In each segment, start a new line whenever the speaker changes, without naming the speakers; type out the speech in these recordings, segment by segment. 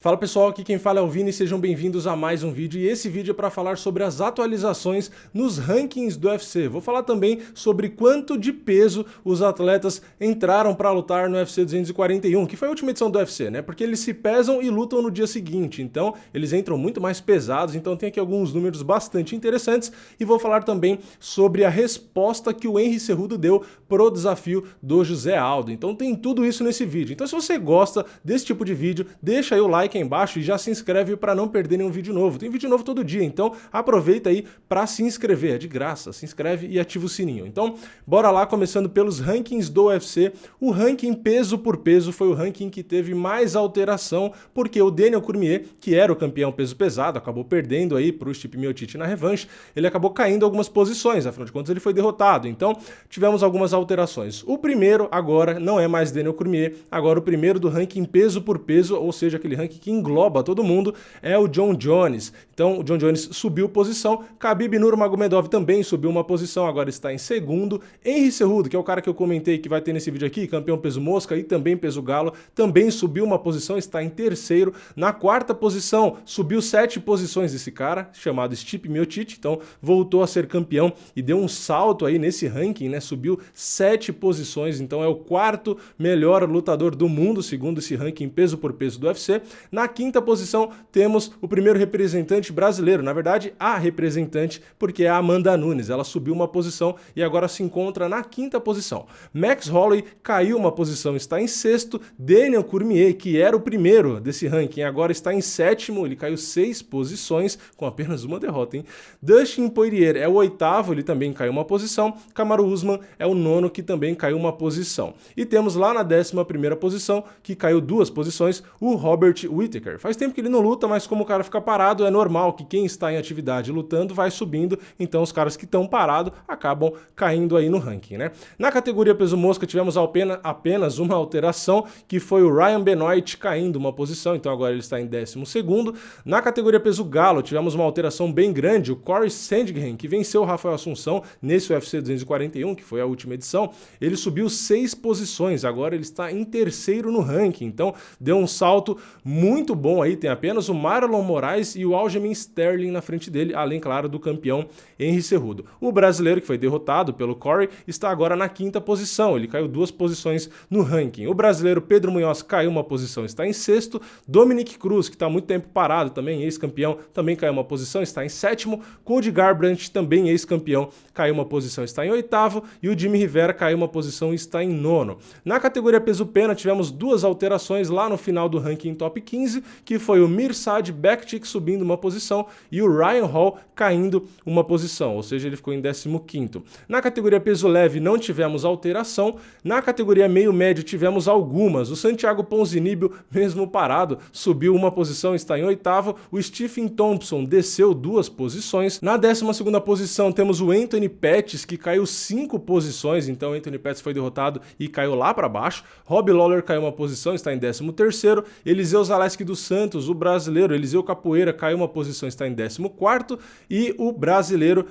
Fala pessoal, aqui quem fala é o Vini, sejam bem-vindos a mais um vídeo, e esse vídeo é para falar sobre as atualizações nos rankings do UFC. Vou falar também sobre quanto de peso os atletas entraram para lutar no UFC 241, que foi a última edição do UFC, né? Porque eles se pesam e lutam no dia seguinte, então eles entram muito mais pesados, então tem aqui alguns números bastante interessantes, e vou falar também sobre a resposta que o Henry Cejudo deu pro desafio do José Aldo. Então tem tudo isso nesse vídeo. Então se você gosta desse tipo de vídeo, deixa aí o like aqui embaixo e já se inscreve para não perder nenhum vídeo novo. Tem vídeo novo todo dia, então aproveita aí para se inscrever, é de graça, se inscreve e ativa o sininho. Então, bora lá, começando pelos rankings do UFC. O ranking peso por peso foi o ranking que teve mais alteração, porque o Daniel Cormier, que era o campeão peso pesado, acabou perdendo aí para o Stipe Miocic na revanche, ele acabou caindo algumas posições, afinal de contas ele foi derrotado, então tivemos algumas alterações. O primeiro agora não é mais Daniel Cormier, agora o primeiro do ranking peso por peso, ou seja, aquele ranking que engloba todo mundo, é o Jon Jones. Então o Jon Jones subiu posição, Khabib Nurmagomedov também subiu uma posição, agora está em segundo. Henry Cejudo, que é o cara que eu comentei que vai ter nesse vídeo aqui, campeão peso mosca e também peso galo, também subiu uma posição, está em terceiro. Na quarta posição, subiu 7 posições esse cara, chamado Stipe Miocic, então voltou a ser campeão e deu um salto aí nesse ranking, né? Subiu 7 posições, então é o quarto melhor lutador do mundo, segundo esse ranking peso por peso do UFC. Na quinta posição, temos o primeiro representante brasileiro, na verdade, a representante, porque é a Amanda Nunes. Ela subiu uma posição e agora se encontra na quinta posição. Max Holloway caiu uma posição, está em sexto. Daniel Cormier, que era o primeiro desse ranking, agora está em sétimo, ele caiu 6 posições, com apenas uma derrota, hein? Dustin Poirier é o oitavo, ele também caiu uma posição. Kamaru Usman é o nono, que também caiu uma posição. E temos lá na 11ª posição, que caiu 2 posições, o Robert Whittaker. Faz tempo que ele não luta, mas como o cara fica parado, é normal que quem está em atividade lutando vai subindo, então os caras que estão parados acabam caindo aí no ranking, né? Na categoria peso mosca tivemos apenas uma alteração, que foi o Ryan Benoit caindo uma posição, então agora ele está em 12º. Na categoria peso galo tivemos uma alteração bem grande, o Corey Sandhagen, que venceu o Rafael Assunção nesse UFC 241, que foi a última edição, ele subiu 6 posições, agora ele está em terceiro no ranking, então deu um salto muito bom aí, tem apenas o Marlon Moraes e o Aljamain Sterling na frente dele, além, claro, do campeão Henry Cejudo. O brasileiro, que foi derrotado pelo Corey, está agora na quinta posição, ele caiu 2 posições no ranking. O brasileiro Pedro Munhoz caiu uma posição, está em sexto. Dominick Cruz, que está há muito tempo parado também, ex-campeão, também caiu uma posição, está em sétimo. Cody Garbrandt, também ex-campeão, caiu uma posição, está em oitavo. E o Jimmy Rivera caiu uma posição e está em nono. Na categoria peso pena, tivemos 2 alterações lá no final do ranking top 15, que foi o Mirsad Bektic subindo uma posição e o Ryan Hall caindo uma posição, ou seja, ele ficou em 15º. Na categoria peso leve não tivemos alteração, na categoria meio médio tivemos algumas. O Santiago Ponzinibbio, mesmo parado, subiu uma posição, está em oitavo. O Stephen Thompson desceu 2 posições. Na 12ª posição temos o Anthony Pettis, que caiu 5 posições, então o Anthony Pettis foi derrotado e caiu lá para baixo. Rob Lawler caiu uma posição, está em 13º. Eliseu Zaleski dos Santos, o brasileiro, Eliseu Capoeira, caiu uma posição, está em 14º, e o brasileiro,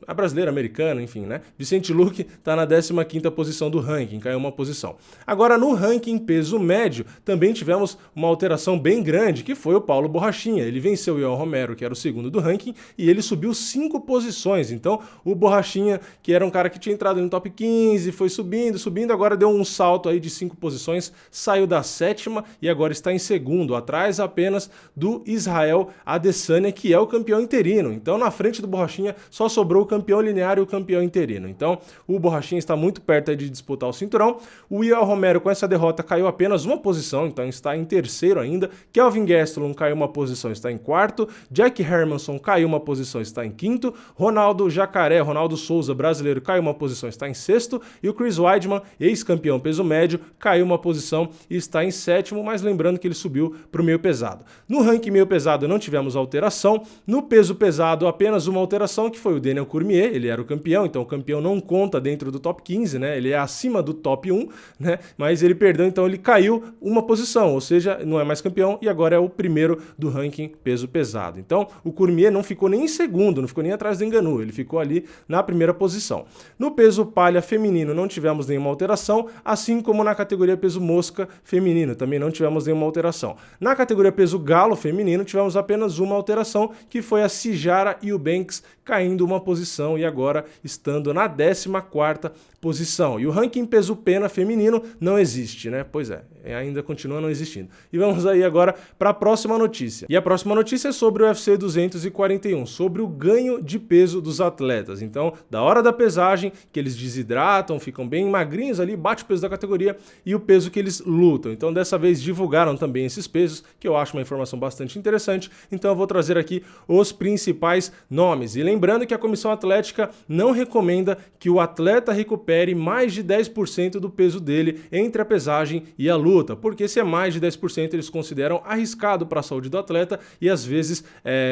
a brasileira americana, enfim, né? Vicente Luque está na 15ª posição do ranking, caiu uma posição. Agora no ranking peso médio, também tivemos uma alteração bem grande, que foi o Paulo Borrachinha. Ele venceu o Ian Romero, que era o segundo do ranking, e ele subiu 5 posições. Então o Borrachinha, que era um cara que tinha entrado no top 15, foi subindo, agora deu um salto aí de 5 posições, saiu da 7ª e agora está em segundo, atrás apenas do Israel Adesanya, que é o campeão interino. Então na frente do Borrachinha só sobrou o campeão linear e o campeão interino. Então o Borrachinha está muito perto aí de disputar o cinturão. O Ian Romero, com essa derrota, caiu apenas uma posição, então está em terceiro ainda. Kelvin Gastelum caiu uma posição, está em quarto. Jack Hermansson caiu uma posição, está em quinto. Ronaldo Souza, brasileiro, caiu uma posição, está em sexto. E o Chris Weidman, ex-campeão peso médio, caiu uma posição e está em sétimo, mas lembrando que ele subiu para o meio pesado. No ranking meio pesado não tivemos alteração. No peso pesado, apenas uma alteração, que foi o Daniel Cormier. Ele era o campeão, então o campeão não conta dentro do top 15, né? Ele é acima do top 1, né? Mas ele perdeu, então ele caiu uma posição, ou seja, não é mais campeão e agora é o primeiro do ranking peso pesado. Então o Cormier não ficou nem em segundo, não ficou nem atrás do Ngannou, ele ficou ali na primeira posição. No peso palha feminino não tivemos nenhuma alteração, assim como na categoria peso mosca feminino também não tivemos nenhuma alteração. Na categoria peso galo feminino, tivemos apenas uma alteração, que foi a Sijara Eubanks caindo uma posição e agora estando na 14ª posição. E o ranking peso pena feminino não existe, né? Pois é, ainda continua não existindo. E vamos aí agora para a próxima notícia. E a próxima notícia é sobre o UFC 241, sobre o ganho de peso dos atletas. Então, da hora da pesagem, que eles desidratam, ficam bem magrinhos ali, bate o peso da categoria e o peso que eles lutam. Então, dessa vez divulgaram também esses pesos, que eu acho uma informação bastante interessante. Então, eu vou trazer aqui os principais nomes. E lembrando que a Comissão Atlética não recomenda que o atleta recupere mais de 10% do peso dele entre a pesagem e a luta, porque se é mais de 10% eles consideram arriscado para a saúde do atleta e às vezes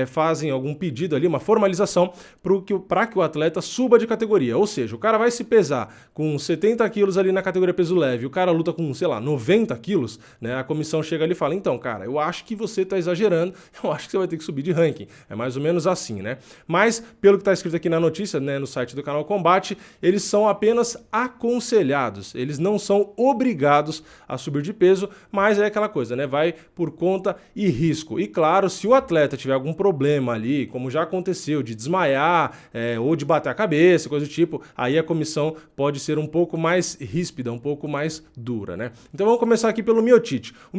fazem algum pedido ali, uma formalização para que o atleta suba de categoria. Ou seja, o cara vai se pesar com 70 quilos ali na categoria peso leve, o cara luta com, sei lá, 90 quilos, né? A comissão chega ali e fala, então, cara, eu acho que você está exagerando, eu acho que você vai ter que subir de ranking. É mais ou menos assim, né? Mas, pelo que está escrito aqui na notícia, né, no site do canal Combate, eles são apenas aconselhados, eles não são obrigados a subir de peso, mas é aquela coisa, né? Vai por conta e risco. E claro, se o atleta tiver algum problema ali, como já aconteceu, de desmaiar ou de bater a cabeça, coisa do tipo, aí a comissão pode ser um pouco mais ríspida, um pouco mais dura, né? Então vamos começar aqui pelo Miocic. O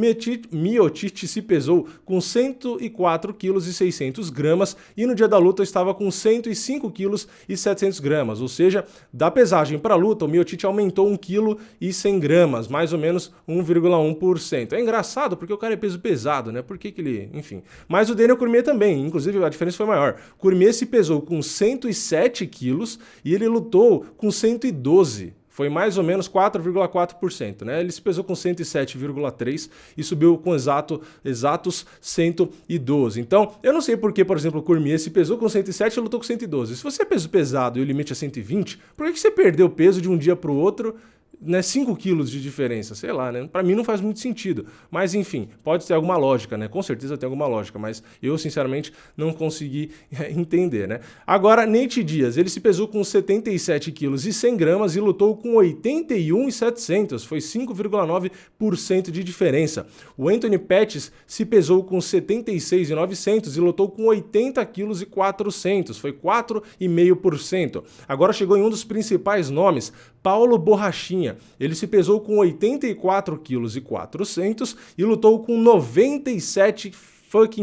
Miocic se pesou com 104 quilos e 600 gramas e no dia da luta estava com 105 quilos e 700 gramas, ou seja, da pesagem para a luta, o Miocic aumentou 1 kg e 100 gramas, mais ou menos 1,1%. É engraçado porque o cara é peso pesado, né? Por que ele... Enfim. Mas o Daniel Cormier também, inclusive a diferença foi maior. Cormier se pesou com 107 quilos e ele lutou com 112. Foi mais ou menos 4,4%, né? Ele se pesou com 107,3 e subiu com exatos 112. Então, eu não sei por que, por exemplo, o Cormier se pesou com 107 e lutou com 112. Se você é peso pesado e o limite é 120, por que você perdeu peso de um dia para o outro, né, 5 quilos de diferença, sei lá, né? Para mim não faz muito sentido, mas enfim, pode ter alguma lógica, né? Com certeza tem alguma lógica, mas eu sinceramente não consegui entender, né? Agora, Nate Diaz, ele se pesou com 77 quilos e 100 gramas e lutou com 81,700, foi 5,9% de diferença. O Anthony Pettis se pesou com 76,900 e lutou com 80 quilos e 400, foi 4,5%. Agora chegou em um dos principais nomes, Paulo Borrachinha. Ele se pesou com 84 quilos e 400 e lutou com 97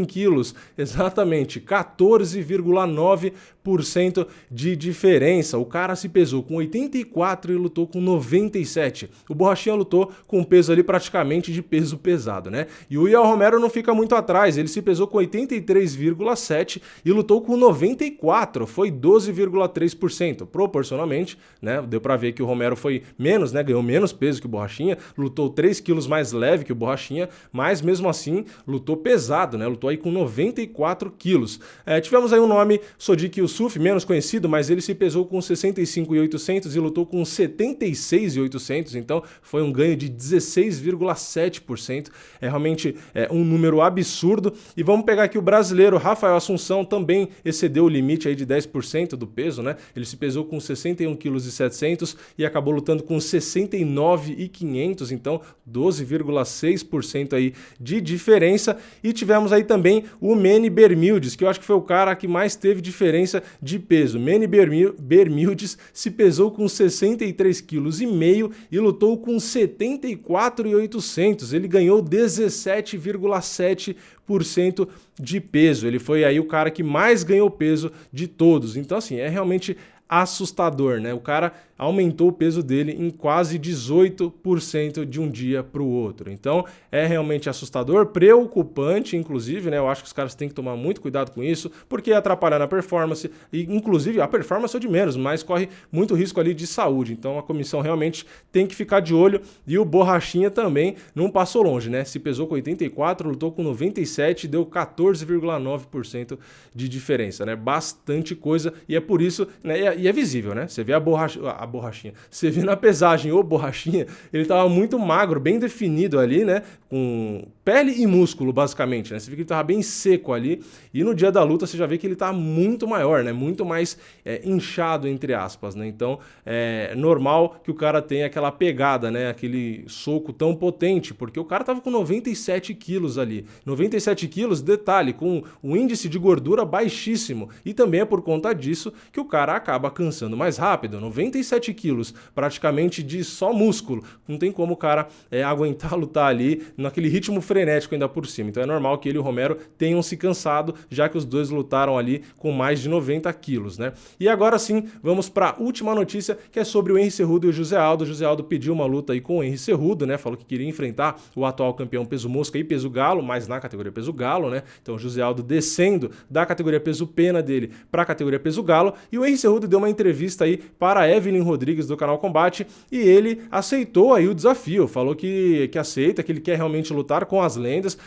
quilos, exatamente, 14,9% de diferença. O cara se pesou com 84 e lutou com 97. O Borrachinha lutou com um peso ali praticamente de peso pesado, né? E o Yoel Romero não fica muito atrás, ele se pesou com 83,7 e lutou com 94, foi 12,3%. Proporcionalmente, né? Deu pra ver que o Romero foi menos, né? Ganhou menos peso que o Borrachinha, lutou 3 quilos mais leve que o Borrachinha, mas mesmo assim lutou pesado, né? Lutou aí com 94 quilos. Tivemos aí um nome, Sodiq Yusuff, menos conhecido, mas ele se pesou com 65,800 e lutou com 76,800, então foi um ganho de 16,7%. É realmente um número absurdo. E vamos pegar aqui o brasileiro, Rafael Assunção, também excedeu o limite aí de 10% do peso, né? Ele se pesou com 61,7 kg e acabou lutando com 69,500, então 12,6% aí de diferença. E tivemos aí também o Manny Bermudez, que eu acho que foi o cara que mais teve diferença de peso. Manny Bermudez se pesou com 63,5 kg e lutou com 74,800. Ele ganhou 17,7% de peso. Ele foi aí o cara que mais ganhou peso de todos. Então, assim, é realmente assustador, né? O cara aumentou o peso dele em quase 18% de um dia para o outro. Então, é realmente assustador, preocupante, inclusive, né? Eu acho que os caras têm que tomar muito cuidado com isso, porque atrapalhar na performance, e inclusive a performance é de menos, mas corre muito risco ali de saúde. Então, a comissão realmente tem que ficar de olho, e o Borrachinha também não passou longe, né? Se pesou com 84, lutou com 97, deu 14,9% de diferença, né? Bastante coisa, e é por isso, né? E é visível, né? Você vê a borrachinha. Você vê na pesagem o borrachinha, ele tava muito magro, bem definido ali, né? Com pele e músculo, basicamente, né? Você vê que ele tava bem seco ali. E no dia da luta você já vê que ele tá muito maior, né? Muito mais inchado, entre aspas, né? Então é normal que o cara tenha aquela pegada, né? Aquele soco tão potente, porque o cara tava com 97 quilos ali. 97 quilos, detalhe, com um índice de gordura baixíssimo. E também é por conta disso que o cara acaba cansando mais rápido. 97 quilos, praticamente de só músculo. Não tem como o cara aguentar lutar ali naquele ritmo frenético ainda por cima. Então é normal que ele e o Romero tenham se cansado, já que os dois lutaram ali com mais de 90 quilos, né? E agora sim, vamos para a última notícia, que é sobre o Henry Cejudo e o José Aldo. O José Aldo pediu uma luta aí com o Henry Cejudo, né? Falou que queria enfrentar o atual campeão peso mosca e peso galo, mas na categoria peso galo, né? Então o José Aldo descendo da categoria peso pena dele para a categoria peso galo, e o Henry Cejudo deu uma entrevista aí para a Evelyn Rodrigues do canal Combate, e ele aceitou aí o desafio, falou que aceita, que ele quer realmente lutar com as lendas,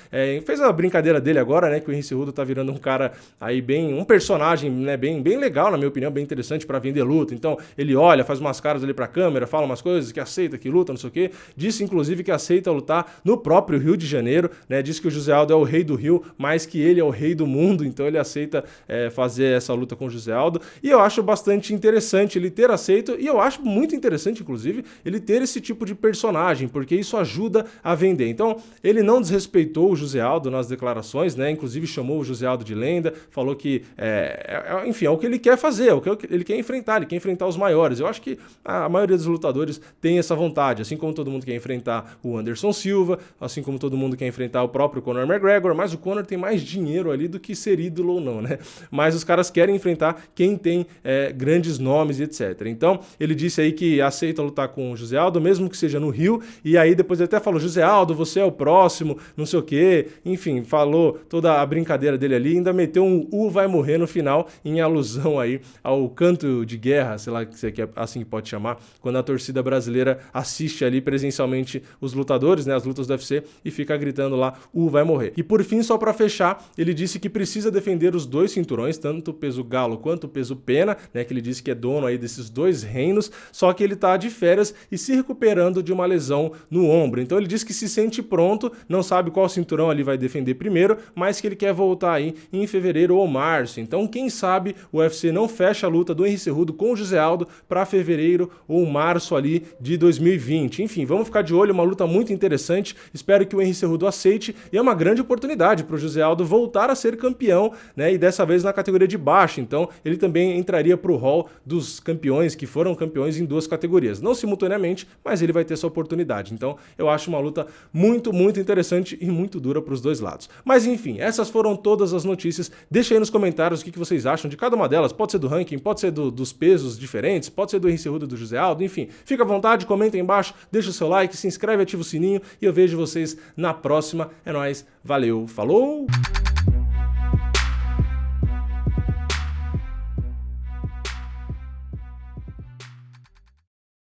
fez a brincadeira dele agora, né, que o Henry Cejudo tá virando um cara aí um personagem, né, bem legal, na minha opinião, bem interessante para vender luta. Então ele olha, faz umas caras ali pra câmera, fala umas coisas, que aceita, que luta, não sei o quê, disse inclusive que aceita lutar no próprio Rio de Janeiro, né, disse que o José Aldo é o rei do Rio, mas que ele é o rei do mundo, então ele aceita fazer essa luta com o José Aldo, e eu acho bastante interessante ele ter aceito, e eu acho muito interessante, inclusive, ele ter esse tipo de personagem, porque isso ajuda a vender. Então, ele não desrespeitou o José Aldo nas declarações, né, inclusive chamou o José Aldo de lenda, falou que, enfim, é o que ele quer fazer, é o que ele quer enfrentar, ele quer enfrentar os maiores. Eu acho que a maioria dos lutadores tem essa vontade, assim como todo mundo quer enfrentar o Anderson Silva, assim como todo mundo quer enfrentar o próprio Conor McGregor, mas o Conor tem mais dinheiro ali do que ser ídolo ou não, né? Mas os caras querem enfrentar quem tem grandes nomes e etc. Então, ele disse aí que aceita lutar com o José Aldo, mesmo que seja no Rio, e aí depois ele até falou, José Aldo, você é o próximo, não sei o quê, enfim, falou toda a brincadeira dele ali, ainda meteu um U vai morrer no final, em alusão aí ao canto de guerra, sei lá se é assim que pode chamar, quando a torcida brasileira assiste ali presencialmente os lutadores, né, as lutas do UFC, e fica gritando lá, U vai morrer. E por fim, só pra fechar, ele disse que precisa defender os dois cinturões, tanto o peso galo quanto o peso pena, né, que ele disse que é dono aí desses dois reinos, só que ele tá de férias e se recuperando de uma lesão no ombro. Então ele disse que se sente pronto, não sabe qual cinturão ali vai defender primeiro, mas que ele quer voltar aí em fevereiro ou março. Então quem sabe o UFC não fecha a luta do Henry Cejudo com o José Aldo para fevereiro ou março ali de 2020. Enfim, vamos ficar de olho, uma luta muito interessante, espero que o Henry Cejudo aceite, e é uma grande oportunidade para o José Aldo voltar a ser campeão, né, e dessa vez na categoria de baixo. Então ele também entraria para o hall dos campeões que foram campeões em duas categorias, não simultaneamente, mas ele vai ter essa oportunidade. Então eu acho uma luta muito interessante e muito dura para os dois lados. Mas enfim, essas foram todas as notícias. Deixa aí nos comentários o que vocês acham de cada uma delas, pode ser do ranking, pode ser dos pesos diferentes, pode ser do Henry Cejudo e do José Aldo, enfim, fica à vontade, comenta aí embaixo, deixa o seu like, se inscreve, ativa o sininho, e eu vejo vocês na próxima. É nóis, valeu, falou!